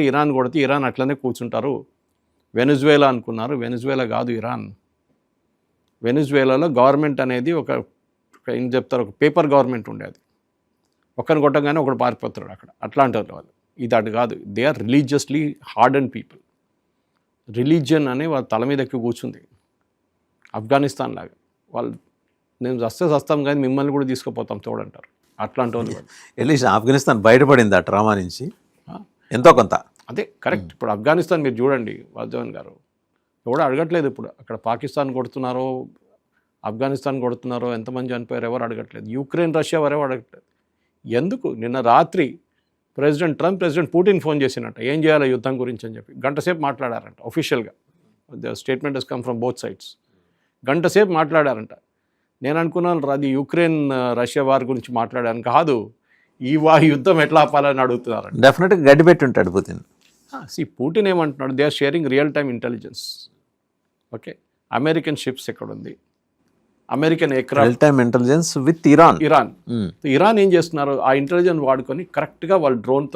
Iran కొడితే Iran అట్లనే కూర్చుంటారు. వెనిజువేలా అనుకున్నారు, వెనిజువేలా కాదు ఇరాన్. వెనిజువేలాలో గవర్నమెంట్ అనేది ఒక ఏం చెప్తారు, ఒక పేపర్ గవర్నమెంట్ ఉండేది. ఒకరిని కొట్టగానే ఒకడు పారిపోతాడు అక్కడ. అట్లాంటి వాళ్ళు. ఇది అటు కాదు. They are religiously hard and people. Religion అనే వాళ్ళ తల మీద ఎక్కి కూర్చుంది. ఆఫ్ఘనిస్తాన్ లాగా వాళ్ళు నేను చస్తాం కానీ మిమ్మల్ని కూడా తీసుకుపోతాం తోడంటారు. అట్లాంటి వాళ్ళు. ఎట్లీస్ట్ ఆఫ్ఘనిస్తాన్ బయటపడింది ఆ డ్రామా నుంచి ఎంతో కొంత. అదే కరెక్ట్. ఇప్పుడు ఆఫ్ఘనిస్తాన్ మీరు చూడండి వాజ్దేవన్ గారు, ఎవరు అడగట్లేదు ఇప్పుడు అక్కడ పాకిస్తాన్ కొడుతున్నారో ఆఫ్ఘనిస్తాన్ కొడుతున్నారో ఎంతమంది చనిపోయారు ఎవరు అడగట్లేదు. యుక్రెయిన్ రష్యా ఎవరెవరు అడగట్లేదు. ఎందుకు? నిన్న రాత్రి president Trump president Putin phone చేసినట్ట ఏం చేయాలి యుద్ధం గురించి అని చెప్పి గంటసేపు మాట్లాడారంట. అఫీషియల్గా the statement has come from both sides. గంటసేపు మాట్లాడారంట. నేను అనుకున్నాను అది యుక్రెయిన్ రష్యా వార్ గురించి మాట్లాడాను కాదు, ఈ యుద్ధం ఎట్లా ఆపాలని అడుగుతున్నారు. డెఫినెట్గా గడ్డి పెట్టి ఉంటాడు పుతిన్. పుటిన్ ఏమంటున్నాడు, they are sharing real time intelligence. Okay, American ships ఎక్కడుంది, American real time intelligence with Iran. Iran ఏం చేస్తున్నారు, ఆ ఇంటెలిజెన్స్ వాడుకొని కరెక్ట్గా వాళ్ళు డ్రోన్తో